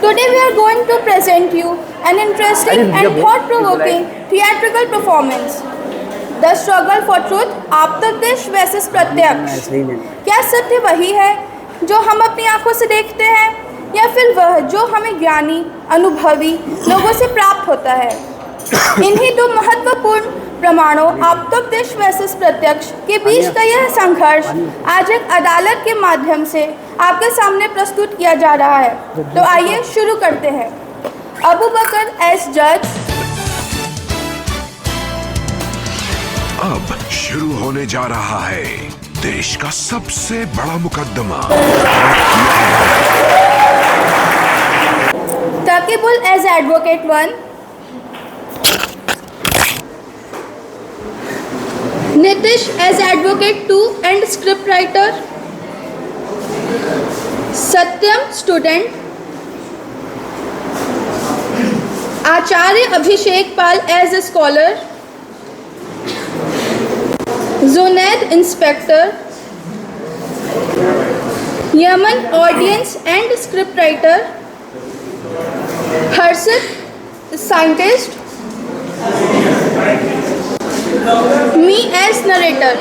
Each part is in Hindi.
Today we are going to present you an interesting and thought-provoking theatrical performance. The struggle for truth, आप्तोपदेश versus प्रत्यक्ष। क्या सत्य वही है जो हम अपनी आंखों से देखते हैं या फिर वह जो हमें ज्ञानी, अनुभवी लोगों से प्राप्त होता है? इन्हीं दो महत्वपूर्ण प्रमाणों आप्तोपदेश वर्सेस प्रत्यक्ष के बीच का यह संघर्ष आज एक अदालत के माध्यम से आपके सामने प्रस्तुत किया जा रहा है। तो आइए शुरू करते हैं। अबू बकर एस जज। अब शुरू होने जा रहा है देश का सबसे बड़ा मुकदमा। ताकिबुल as advocate 1, Nitish as advocate 2 and script writer, Satyam student, Acharya Abhishek Pal as a scholar, Zunaid inspector, Yaman audience and script writer, Harshit scientist, me S narrator.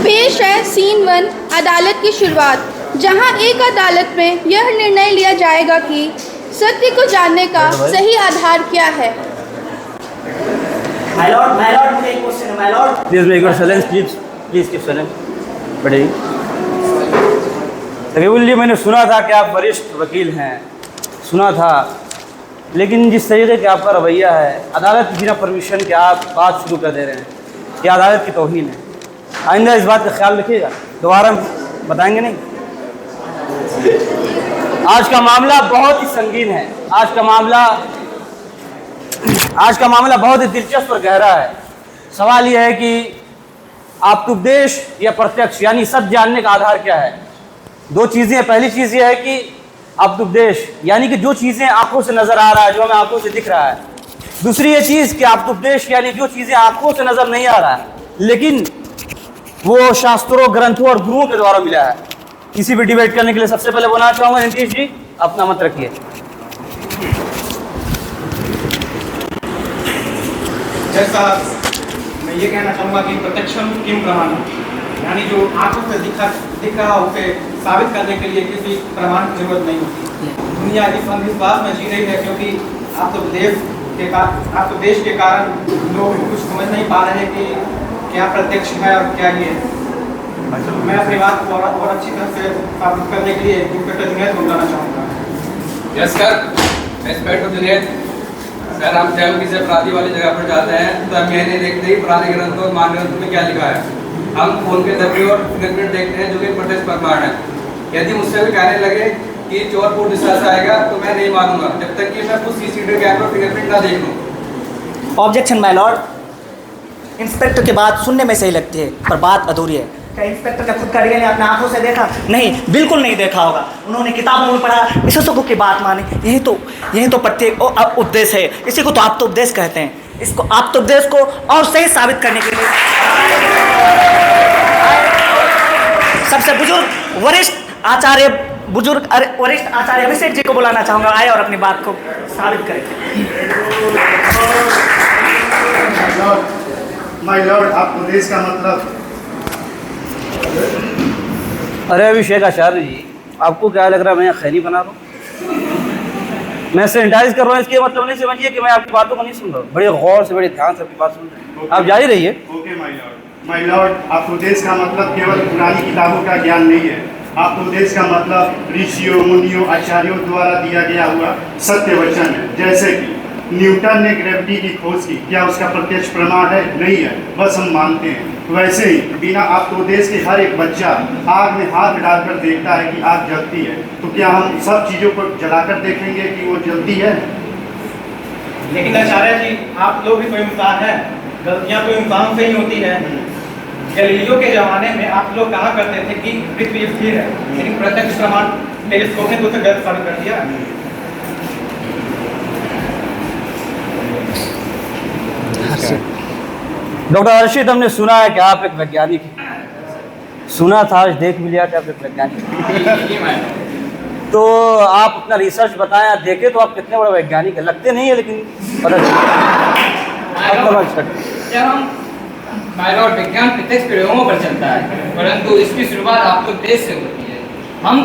पेश है सीन 1 अदालत की शुरुआत, जहां एक अदालत में यह निर्णय लिया जाएगा कि सत्य को जानने का सही आधार क्या है। My lord, मुझे एक क्वेश्चन है, my lord। Please make your silence, please keep silence। बढ़िए। तकीबुल जी, मैंने सुना था कि आप वरिष्ठ वकील हैं, सुना था, लेकिन जिस तरीके का आपका रवैया है, अदालत की बिना परमिशन के आप बात शुरू कर दे रहे हैं, ये अदालत की तौहीन है। आइंदा इस बात का ख्याल रखिएगा, दोबारा बताएंगे नहीं। आज का मामला बहुत ही संगीन है। आज का मामला बहुत ही दिलचस्प और गहरा है। सवाल यह है कि आप्तोपदेश या प्रत्यक्ष यानी सत्य जानने का आधार क्या है। दो चीज़ें हैं। पहली चीज़ यह है कि आप्तोपदेश यानी कि जो चीज़ें आंखों से नज़र आ रहा है, जो हमें आंखों से दिख रहा है। दूसरी ये चीज़ कि आप्तोपदेश यानी जो चीज़ें आंखों से नज़र नहीं आ रहा है, लेकिन वो शास्त्रों, ग्रंथों और गुरुओं के द्वारा मिला है। इसी पर डिबेट करने के लिए सबसे पहले बोलना चाहूँगा नीतीश जी, अपना मत रखिए। जैसा मैं ये कहना चाहूँगा कि प्रत्यक्षम किम प्रमाणम, यानी जो आंखों से दिख रहा हो उसे साबित करने के लिए किसी प्रमाण की जरूरत नहीं होती। दुनिया इस अंधविश्वास में जी रही है क्योंकि आप्तोपदेश के कारण लोग कुछ समझ नहीं पा रहे कि क्या प्रत्यक्ष है और क्या ये है। मैं अपनी बात को और अच्छी तरह से साबित करने के लिए इंस्पेक्टर जुनैद को बुलाना चाहूँगा। Yes sir, inspector Junaid sir, हम जब किसी अपराधी वाली जगह पर जाते हैं तो हम यह नहीं देखते ही पुराने ग्रंथों और मान ग्रंथों में क्या लिखा है। हम फोन के दबे और फिंगरप्रिंट देखते हैं, जो कि प्रत्यक्ष प्रमाण है। यदि मुझसे भी कहने लगे कि चोर पूर्व दिशा से आएगा तो मैं नहीं मानूंगा जब तक कि मैं कुछ सीसीटीवी कैमरा और फिंगरप्रिंट ना देख लूँ। Objection my Lord. इंस्पेक्टर की बात सुनने में सही लगती है पर बात अधूरी है। क्या इंस्पेक्टर ने खुद का डीएनए अपने आंखों से देखा? नहीं, बिल्कुल नहीं देखा होगा। उन्होंने किताबों में पढ़ा, विशेषज्ञों की बात मानी। यही तो प्रत्येक उपदेश है। इसी को तो आप्तोपदेश कहते हैं। इसको आप्तोपदेश को और सही साबित करने के लिए सबसे वरिष्ठ आचार्य अभिषेक जी को बुलाना चाहूँगा। आए और अपनी बात को साबित करें। माय लॉर्ड, आप्तोपदेश का मतलब। अरे अभिषेक आचार्य जी, आपको क्या लग रहा है मैं खैरी बना रहा हूँ? मैं सैनिटाइज कर रहा हूँ, इसके मतलब नहीं समझिए कि मैं आपकी बातों को नहीं सुन रहा हूँ। बड़े गौर से, बड़े ध्यान से आपकी बात सुन रहे हैं। आप जारी रहिए। ओके माय लॉर्ड, आप्तोपदेश का मतलब केवल पुरानी किताबों का ज्ञान नहीं है। आप्तोपदेश का मतलब ऋषियों, मुनियों, आचार्यों द्वारा दिया गया हुआ सत्य वचन है। जैसे कि न्यूटन ने ग्रेविटी की खोज की, क्या उसका प्रत्यक्ष प्रमाण है? नहीं है, बस हम मानते हैं। वैसे ही बिना आप्तोपदेश के हर एक बच्चा आग में हाथ डालकर देखता है कि आग जलती है, तो क्या हम सब चीज़ों को जलाकर देखेंगे कि वो जलती है? लेकिन आचार्य जी, आप लोग भी तो इंसान हैं, गलतियाँ तो इंसान से ही होती है। गैलीलियो के ज़माने में आप लोग कहा करते थे कि पृथ्वी स्थिर है, लेकिन प्रत्यक्ष प्रमाण टेलीस्कोप ने तो उसे गलत साबित कर दिया। डॉक्टर हर्षित, हमने सुना है कि आप एक वैज्ञानिक हैं। सुना था, आज देख भी लिया कि आप एक वैज्ञानिक हैं। तो आप अपना रिसर्च बताएं, आप देखें तो आप कितने बड़े वैज्ञानिक हैं। लगते नहीं है लेकिन पता जब हम माइलॉर्ड विज्ञान प्रत्यक्ष प्रयोगों पर चलता है, परंतु इसकी शुरुआत आपके देश से होती है। हम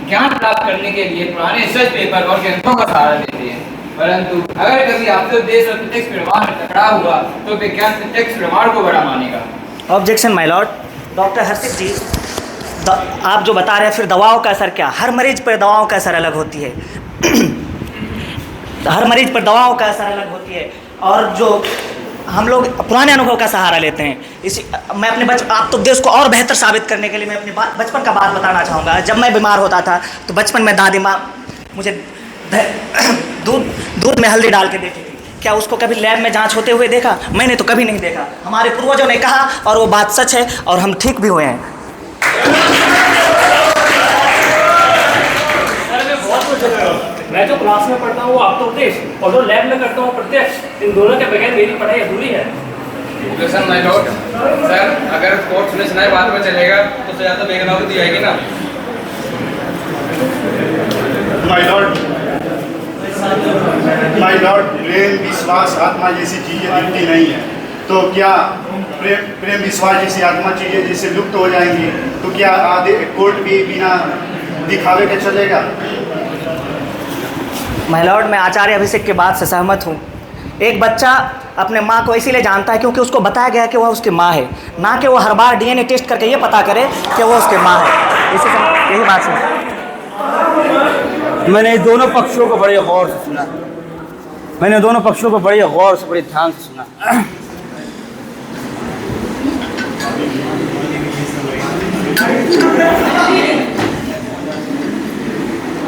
ज्ञान प्राप्त करने के लिए पुराने रिसर्च पेपर और ग्रंथों का सहारा लेते हैं, परंतु अगर कभी आपके देश और प्रत्यक्ष प्रमाण में टकराव हुआ तो विज्ञान प्रत्यक्ष प्रमाण को बड़ा मानेगा। Objection my Lord. डॉक्टर हर्षित जी, आप जो बता रहे हैं फिर दवाओं का असर क्या? हर मरीज पर दवाओं का असर अलग होती है हर मरीज पर दवाओं का असर अलग होती है, और जो हम लोग पुराने अनुभव का सहारा लेते हैं। मैं अपने आप तो देश को और बेहतर साबित करने के लिए मैं अपने बचपन का बात बताना चाहूँगा। जब मैं बीमार होता था तो बचपन में दादी माँ मुझे दूध में हल्दी डाल के देती थी। क्या उसको कभी लैब में जांच होते हुए देखा? मैंने तो कभी नहीं देखा। हमारे पूर्वजों ने कहा और वो बात सच है, और हम ठीक भी हुए हैं। मैं जो क्लास में पढ़ता हूँ वो आप तो उपदेश, और जो लैब में करता हूँ प्रत्यक्ष, इन दोनों के बगैर मेरी पढ़ाई अधूरी है। Objection my Lord. सर, अगर कोर्ट सुने सुनाए बात में चलेगा तो सजा तो बेगुनाह दी जाएगी ना। माय लॉर्ड, प्रेम विश्वास आत्मा जैसी चीजें दिखती नहीं है, तो क्या प्रेम विश्वास जैसी आत्मा चीजें जैसे लुप्त हो जाएंगी, तो क्या आधे कोर्ट भी बिना दिखावे के चलेगा? माय लॉर्ड, मैं आचार्य अभिषेक के बात से सहमत हूँ। एक बच्चा अपने माँ को इसीलिए जानता है क्योंकि उसको बताया गया है कि वह उसकी माँ है, ना कि वो हर बार डीएनए टेस्ट करके ये पता करे कि वो उसकी माँ है। इसी से यही बात है। मैंने दोनों पक्षों को बड़े गौर से सुना, मैंने दोनों पक्षों को बड़े गौर से, बड़े ध्यान से सुना।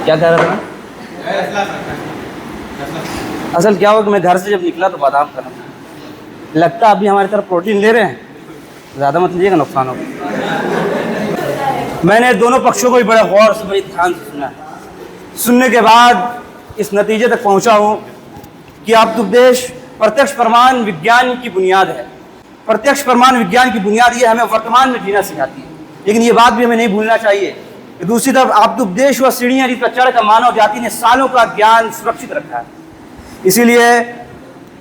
क्या कह रहा था? असल क्या हुआ कि मैं घर से जब निकला तो बादाम खाना लगता, अभी हमारी तरफ प्रोटीन ले रहे हैं, ज़्यादा मत लीजिएगा, नुकसान होगा। मैंने दोनों पक्षों को भी बड़े गौर से, बड़े ध्यान से सुना। सुनने के बाद इस नतीजे तक पहुंचा हूं कि आपतुपदेश प्रत्यक्ष प्रमाण विज्ञान की बुनियाद है। प्रत्यक्ष प्रमाण विज्ञान की बुनियाद ये हमें वर्तमान में जीना सिखाती है, लेकिन ये बात भी हमें नहीं भूलना चाहिए कि दूसरी तरफ आपतुपदेश व सीढ़ियाँ जिस पर चढ़कर मानव जाति ने सालों का ज्ञान सुरक्षित रखा है। इसीलिए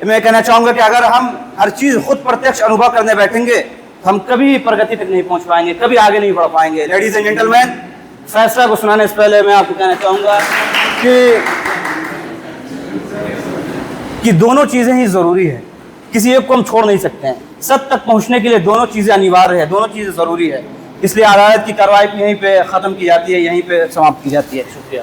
मैं कहना चाहूँगा कि अगर हम हर चीज़ खुद प्रत्यक्ष अनुभव करने बैठेंगे तो हम कभी प्रगति तक नहीं पहुँच पाएंगे, कभी आगे नहीं बढ़ पाएंगे। लेडीज़ एंड जेंटलमैन, फैसला को सुनाने से पहले मैं आपको कहना चाहूँगा कि दोनों चीज़ें ही ज़रूरी है, किसी एक को हम छोड़ नहीं सकते हैं। सब तक पहुँचने के लिए दोनों चीज़ें अनिवार्य है, दोनों चीज़ें ज़रूरी है। इसलिए अदालत की कार्रवाई यहीं पे ख़त्म की जाती है, यहीं पे समाप्त की जाती है। शुक्रिया।